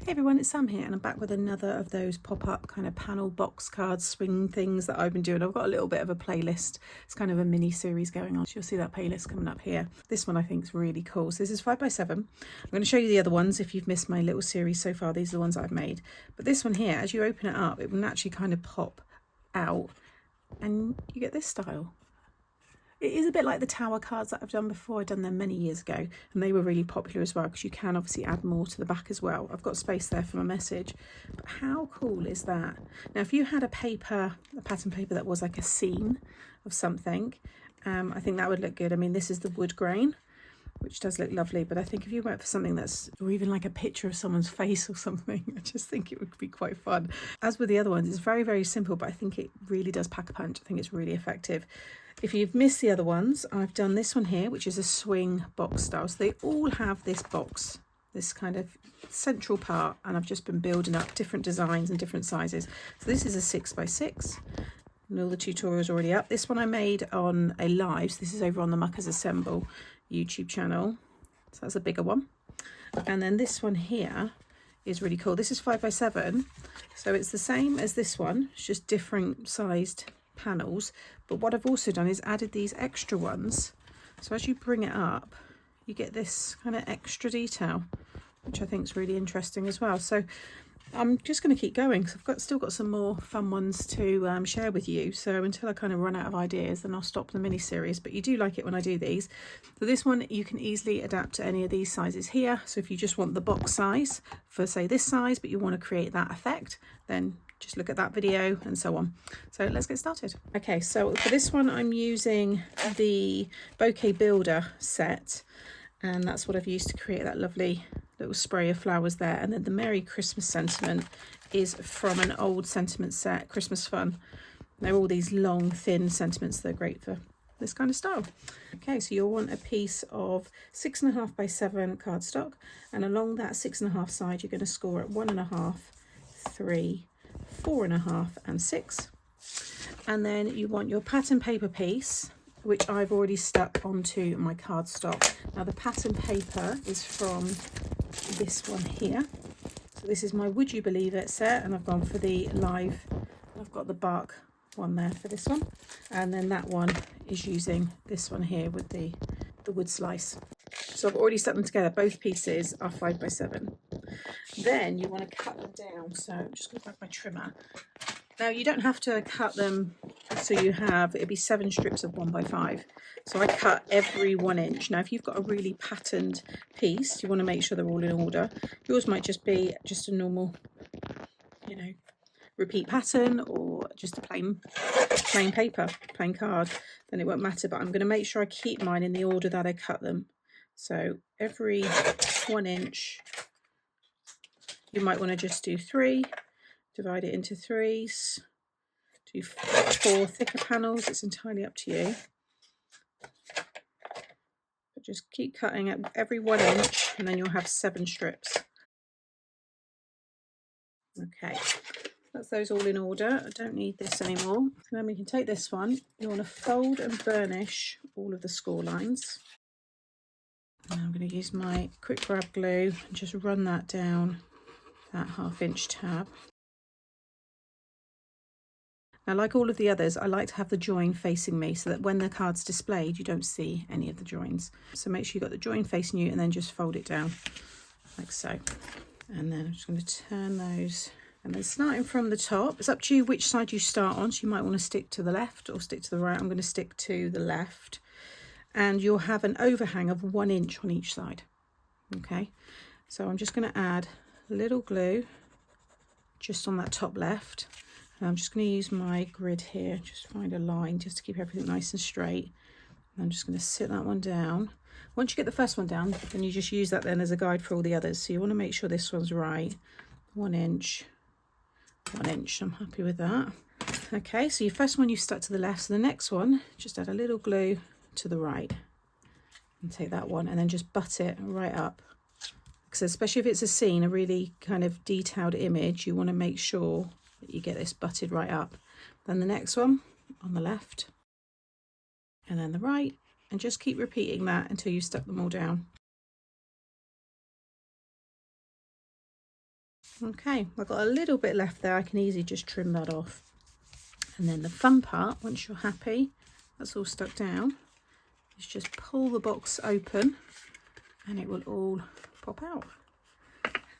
Hey everyone, it's Sam here and I'm back with another of those pop-up kind of panel box cards swing things that I've been doing. I've got a little bit of a playlist. It's kind of a mini series going on. So you'll see that playlist coming up here. This one I think is really cool. So this is 5x7. I'm going to show you the other ones if you've missed my little series so far. These are the ones I've made. But this one here, as you open it up, it will naturally kind of pop out and you get this style. It is a bit like the tower cards that I've done before. I've done them many years ago and they were really popular as well because you can obviously add more to the back as well. I've got space there for my message, but how cool is that? Now if you had a pattern paper that was like a scene of something, I think that would look good. I mean, this is the wood grain, which does look lovely, but I think if you went for something that's, or even like a picture of someone's face or something, I just think it would be quite fun. As with the other ones, it's very, very simple, but I think it really does pack a punch. I think it's really effective. If you've missed the other ones, I've done this one here, which is a swing box style. So they all have this box, this kind of central part, and I've just been building up different designs and different sizes. So this is a 6x6. And all the tutorials already up. This one I made on a live, so this is over on the Muckers Assemble YouTube channel. So that's a bigger one. And then this one here is really cool. This is 5x7. So it's the same as this one, it's just different sized panels. But what I've also done is added these extra ones. So as you bring it up, you get this kind of extra detail, which I think is really interesting as well. So I'm just going to keep going because I've still got some more fun ones to share with you. So until I kind of run out of ideas, then I'll stop the mini series. But you do like it when I do these. So this one you can easily adapt to any of these sizes here. So if you just want the box size for say this size, but you want to create that effect, then just look at that video and so on. So let's get started. Okay, so for this one I'm using the Bouquet Builder set, and that's what I've used to create that lovely little spray of flowers there. And then the Merry Christmas sentiment is from an old sentiment set, Christmas Fun. They're all these long thin sentiments. They're great for this kind of style. Okay, so you'll want a piece of 6.5x7 cardstock, and along that 6.5 side you're going to score at 1.5, 3, 4.5 and 6. And then you want your pattern paper piece, which I've already stuck onto my cardstock. Now the pattern paper is from this one here. So this is my Would You Believe It set, and I've gone for the live. I've got the bark one there for this one, and then that one is using this one here with the wood slice. So I've already stuck them together. Both pieces are 5x7. Then you want to cut them down. So I'm just going to grab my trimmer. Now you don't have to cut them so you have, it'd be 7 strips of 1x5. So I cut every 1 inch. Now if you've got a really patterned piece, you want to make sure they're all in order. Yours might just be just a normal, you know, repeat pattern, or just a plain paper, plain card, then it won't matter. But I'm going to make sure I keep mine in the order that I cut them. So every 1 inch, you might want to just do 3, divide it into 3s, do 4 thicker panels. It's entirely up to you. But just keep cutting at every 1 inch, and then you'll have 7 strips. Okay, that's those all in order. I don't need this anymore. And then we can take this one. You want to fold and burnish all of the score lines. And I'm going to use my quick grab glue and just run that down that 1/2 inch tab. Now, like all of the others, I like to have the join facing me so that when the card's displayed, you don't see any of the joins. So make sure you've got the join facing you, and then just fold it down like so. And then I'm just going to turn those. And then starting from the top, it's up to you which side you start on. So you might want to stick to the left or stick to the right. I'm going to stick to the left. And you'll have an overhang of 1 inch on each side. Okay, so I'm just going to add a little glue just on that top left. And I'm just going to use my grid here, just find a line just to keep everything nice and straight. And I'm just going to sit that one down. Once you get the first one down, then you just use that then as a guide for all the others. So you want to make sure this one's right. 1 inch, 1 inch. I'm happy with that. Okay, so your first one you stuck to the left. So the next one, just add a little glue to the right. And take that one and then just butt it right up. So especially if it's a scene, a really kind of detailed image, you want to make sure that you get this butted right up. Then the next one on the left, and then the right, and just keep repeating that until you've stuck them all down. Okay, I've got a little bit left there. I can easily just trim that off. And then the fun part, once you're happy, that's all stuck down, is just pull the box open and it will all pop out.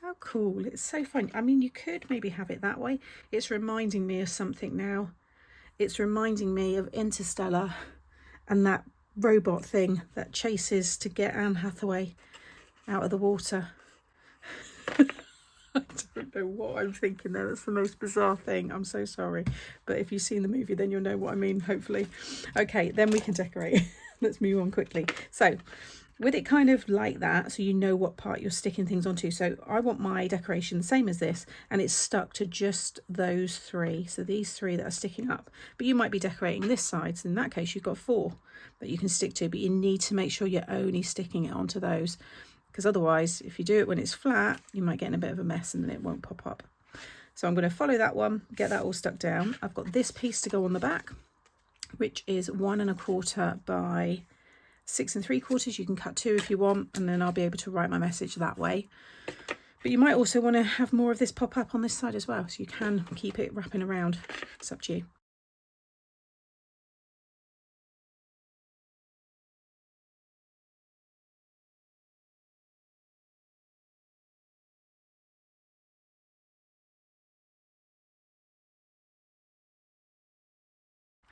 How cool. It's so fun. I mean, you could maybe have it that way. It's reminding me of something now. It's reminding me of Interstellar and that robot thing that chases to get Anne Hathaway out of the water. I don't know what I'm thinking there. That's the most bizarre thing. I'm so sorry. But if you've seen the movie, then you'll know what I mean, hopefully. Okay, then we can decorate. Let's move on quickly. So with it kind of like that, so you know what part you're sticking things onto. So I want my decoration the same as this, and it's stuck to just those three. So these three that are sticking up. But you might be decorating this side. So in that case, you've got 4 that you can stick to. But you need to make sure you're only sticking it onto those. Because otherwise, if you do it when it's flat, you might get in a bit of a mess and then it won't pop up. So I'm going to follow that one, get that all stuck down. I've got this piece to go on the back, which is 1 1/4 by 6 3/4. You can cut 2 if you want, and then I'll be able to write my message that way. But you might also want to have more of this pop up on this side as well, so you can keep it wrapping around. It's up to you.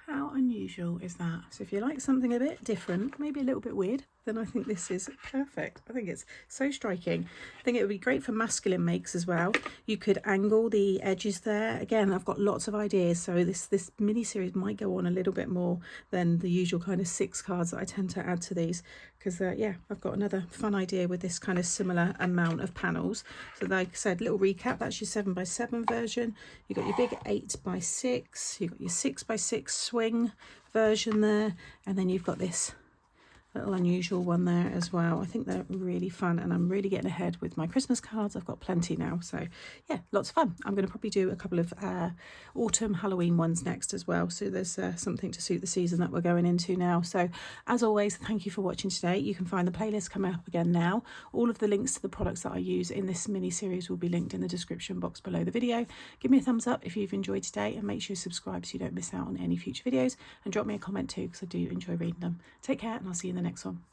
How unusual is that? So if you like something a bit different, maybe a little bit weird, then I think this is perfect. I think it's so striking. I think it would be great for masculine makes as well. You could angle the edges there. Again, I've got lots of ideas, so this mini series might go on a little bit more than the usual kind of 6 cards that I tend to add to these, because yeah, I've got another fun idea with this kind of similar amount of panels. So like I said, little recap, that's your 7 by 7 version. You've got your big 8 by 6, you've got your 6 by 6 swing version there, and then you've got this little unusual one there as well. I think they're really fun, and I'm really getting ahead with my Christmas cards. I've got plenty now, so yeah, lots of fun. I'm going to probably do a couple of autumn Halloween ones next as well, so there's something to suit the season that we're going into now. So as always, thank you for watching today. You can find the playlist coming up again now. All of the links to the products that I use in this mini series will be linked in the description box below the video. Give me a thumbs up if you've enjoyed today, and make sure you subscribe so you don't miss out on any future videos, and drop me a comment too, because I do enjoy reading them. Take care, and I'll see you in the next one.